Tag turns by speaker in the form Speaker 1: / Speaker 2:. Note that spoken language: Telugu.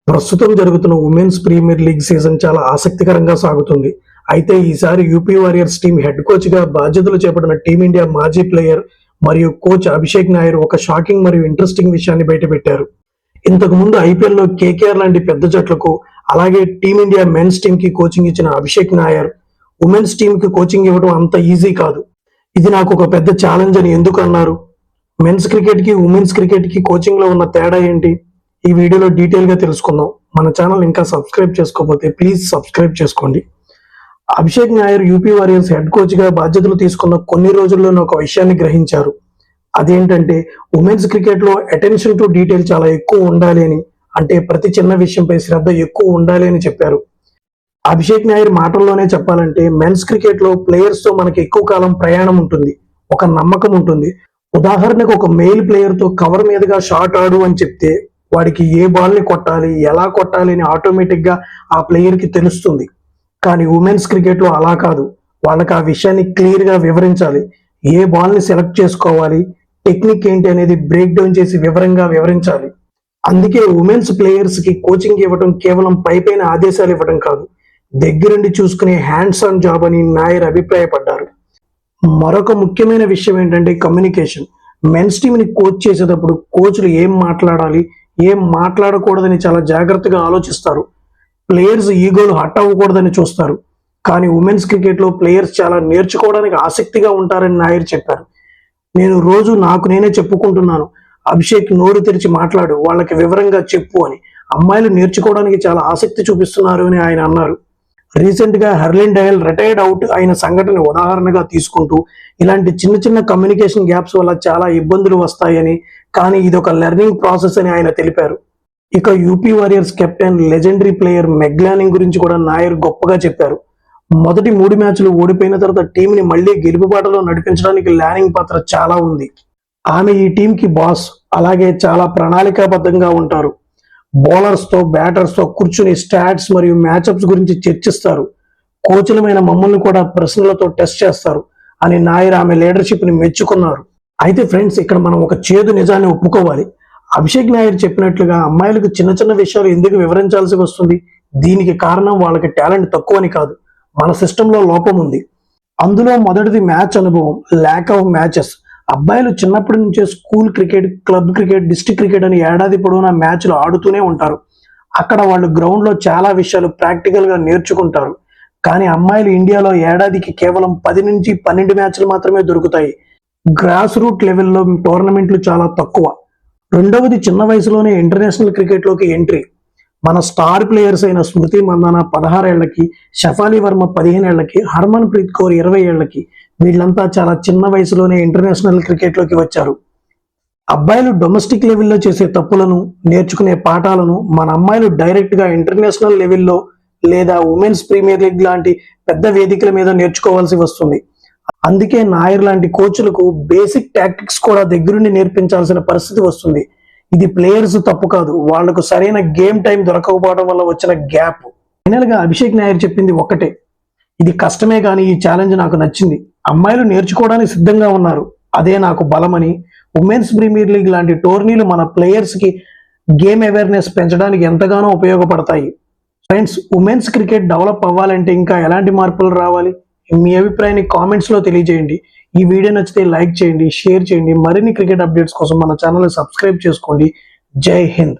Speaker 1: ప్రస్తుతం జరుగుతున్న ఉమెన్స్ ప్రీమియర్ లీగ్ సీజన్ చాలా ఆసక్తికరంగా సాగుతుంది. అయితే ఈసారి UP warriors team head coach గా బాధ్యతలు చేపట్టిన టీమిండియా మాజీ ప్లేయర్ మరియు కోచ్ అభిషేక్ నాయర్ ఒక షాకింగ్ మరియు ఇంట్రెస్టింగ్ విషయాన్ని బయటపెట్టారు. ఇంతకు ముందు ఐపీఎల్ లో కేకేఆర్ లాంటి పెద్ద జట్లకు, అలాగే టీమిండియా మెన్స్ టీం కి కోచింగ్ ఇచ్చిన అభిషేక్ నాయర్ ఉమెన్స్ టీం కి కోచింగ్ ఇవ్వడం అంత ఈజీ కాదు. ఇది నాకు ఒక పెద్ద ఛాలెంజ్ అని ఎందుకు అన్నారు? మెన్స్ క్రికెట్ కి ఉమెన్స్ క్రికెట్ కి కోచింగ్ లో ఉన్న తేడా ఏంటి? ఈ వీడియోలో డీటెయిల్ గా తెలుసుకుందాం. మన ఛానల్ ఇంకా సబ్స్క్రైబ్ చేసుకోకపోతే ప్లీజ్ సబ్స్క్రైబ్ చేసుకోండి. Abhishek Nair UP warriors head coach గా బాధ్యతలు తీసుకున్న కొన్ని రోజుల్లోనే ఒక విషయాన్ని గ్రహించారు. అదేంటంటే ఉమెన్స్ క్రికెట్ లో అటెన్షన్ టు డీటెయిల్ చాలా ఎక్కువ ఉండాలి అని, అంటే ప్రతి చిన్న విషయంపై శ్రద్ధ ఎక్కువ ఉండాలి అని చెప్పారు. అభిషేక్ నాయర్ మాటల్లోనే చెప్పాలంటే మెన్స్ క్రికెట్ లో ప్లేయర్స్ తో మనకి ఎక్కువ కాలం ప్రయాణం ఉంటుంది, ఒక నమ్మకం ఉంటుంది. ఉదాహరణకు ఒక మెయిల్ ప్లేయర్ తో కవర్ మీదుగా షాట్ ఆడు అని చెప్తే వాడికి ఏ బాల్ ని కొట్టాలి, ఎలా కొట్టాలి అని ఆటోమేటిక్ గా ఆ ప్లేయర్ కి తెలుస్తుంది. కానీ ఉమెన్స్ క్రికెట్ లో అలా కాదు. వాళ్ళకి ఆ విషయాన్ని క్లియర్ గా వివరించాలి. ఏ బాల్ ని సెలెక్ట్ చేసుకోవాలి, టెక్నిక్ ఏంటి అనేది బ్రేక్ డౌన్ చేసి వివరంగా వివరించాలి. అందుకే ఉమెన్స్ ప్లేయర్స్ కి కోచింగ్ ఇవ్వడం కేవలం పైపైన ఆదేశాలు ఇవ్వడం కాదు, దగ్గరుండి చూసుకునే హ్యాండ్స్ ఆన్ జాబ్ అని నాయర్ అభిప్రాయపడ్డారు. మరొక ముఖ్యమైన విషయం ఏంటంటే కమ్యూనికేషన్. మెన్స్ టీమ్ ని కోచ్ చేసేటప్పుడు కోచ్లు ఏం మాట్లాడాలి, ఏం మాట్లాడకూడదని చాలా జాగ్రత్తగా ఆలోచిస్తారు. ప్లేయర్స్ ఈగోలు హట్ అవ్వకూడదని చూస్తారు. కానీ ఉమెన్స్ క్రికెట్ లో ప్లేయర్స్ చాలా నేర్చుకోవడానికి ఆసక్తిగా ఉంటారని నాయర్ చెప్పారు. నేను రోజు నాకు నేనే చెప్పుకుంటున్నాను, అభిషేక్ నోరు తెరిచి మాట్లాడు, వాళ్ళకి వివరంగా చెప్పు అని. అమ్మాయిలు నేర్చుకోవడానికి చాలా ఆసక్తి చూపిస్తున్నారు అని ఆయన అన్నారు. రీసెంట్ గా హెర్లిన్ డయల్ రిటైర్డ్ అవుట్ అయిన సంఘటన ఉదాహరణగా తీసుకుంటూ ఇలాంటి చిన్న చిన్న కమ్యూనికేషన్ గ్యాప్స్ వల్ల చాలా ఇబ్బందులు వస్తాయని, కానీ ఇది ఒక లెర్నింగ్ ప్రాసెస్ అని ఆయన తెలిపారు. ఇక UP warriors captain legendary player Meg Lanning గురించి కూడా నాయర్ గొప్పగా చెప్పారు. మొదటి 3 మ్యాచ్లు ఓడిపోయిన తర్వాత టీంని మళ్లీ గెలుపుబాటలో నడిపించడానికి లానింగ్ పాత్ర చాలా ఉంది. ఆమె ఈ టీంకి బాస్, అలాగే చాలా ప్రణాళికాబద్ధంగా ఉంటారు. బౌలర్స్ తో బ్యాటర్స్ తో కూర్చుని స్టాట్స్ మరియు మ్యాచ్అప్స్ గురించి చర్చిస్తారు. కోచ్లమైన మమ్మల్ని కూడా ప్రశ్నలతో టెస్ట్ చేస్తారు అని నాయర్ ఆమె లీడర్షిప్ ని మెచ్చుకున్నారు. అయితే ఫ్రెండ్స్, ఇక్కడ మనం ఒక చేదు నిజాన్ని ఒప్పుకోవాలి. అభిషేక్ నాయర్ చెప్పినట్లుగా అమ్మాయిలకు చిన్న చిన్న విషయాలు ఎందుకు వివరించాల్సి వస్తుంది? దీనికి కారణం వాళ్ళకి టాలెంట్ తక్కువని కాదు, మన సిస్టంలో లోపం ఉంది. అందులో మొదటిది మ్యాచ్ అనుభవం, ల్యాక్ ఆఫ్ మ్యాచెస్. అబ్బాయిలు చిన్నప్పటి నుంచే school cricket, club cricket, district cricket అని ఏడాది పొడవునా మ్యాచ్లు ఆడుతూనే ఉంటారు. అక్కడ వాళ్ళు గ్రౌండ్ లో చాలా విషయాలు ప్రాక్టికల్ గా నేర్చుకుంటారు. కానీ అమ్మాయిలు ఇండియాలో ఏడాదికి కేవలం 10 నుంచి 12 మ్యాచ్లు మాత్రమే దొరుకుతాయి. గ్రాస్ రూట్ లెవెల్లో టోర్నమెంట్లు చాలా తక్కువ. రెండవది, చిన్న వయసులోనే ఇంటర్నేషనల్ క్రికెట్ లోకి ఎంట్రీ. మన స్టార్ ప్లేయర్స్ అయిన స్మృతి మందాన 16 ఏళ్లకి, షఫాలి వర్మ 15 ఏళ్లకి, హర్మన్ ప్రీత్ కౌర్ 20 ఏళ్లకి, వీళ్ళంతా చాలా చిన్న వయసులోనే ఇంటర్నేషనల్ క్రికెట్ లోకి వచ్చారు. అబ్బాయిలు డొమెస్టిక్ లెవెల్లో చేసే తప్పులను, నేర్చుకునే పాఠాలను మన అమ్మాయిలు డైరెక్ట్ గా ఇంటర్నేషనల్ లెవెల్లో లేదా ఉమెన్స్ ప్రీమియర్ లీగ్ లాంటి పెద్ద వేదికల మీద నేర్చుకోవాల్సి వస్తుంది. అందుకే నాయర్ లాంటి కోచ్లకు బేసిక్ టాక్టిక్స్ కూడా దగ్గరుండి నేర్పించాల్సిన పరిస్థితి వస్తుంది. ఇది ప్లేయర్స్ తప్పు కాదు, వాళ్లకు సరైన గేమ్ టైం దొరకకపోవడం వల్ల వచ్చిన గ్యాప్. ఫైనల్ గా అభిషేక్ నాయర్ చెప్పింది ఒకటే, ఇది కష్టమే కానీ ఈ ఛాలెంజ్ నాకు నచ్చింది. అమ్మాయిలు నేర్చుకోవడానికి సిద్ధంగా ఉన్నారు, అదే నాకు బలమని. ఉమెన్స్ ప్రీమియర్ లీగ్ లాంటి టోర్నీలు మన ప్లేయర్స్ కి గేమ్ అవేర్నెస్ పెంచడానికి ఎంతగానో ఉపయోగపడతాయి. ఫ్రెండ్స్, ఉమెన్స్ క్రికెట్ డెవలప్ అవ్వాలంటే ఇంకా ఎలాంటి మార్పులు రావాలి? మీ అభిప్రాయాన్ని కామెంట్స్ లో తెలియజేయండి. ఈ వీడియో నచ్చితే లైక్ చేయండి, షేర్ చేయండి. మరిన్ని క్రికెట్ అప్డేట్స్ కోసం మన ఛానల్ సబ్స్క్రైబ్ చేసుకోండి. జై హింద్.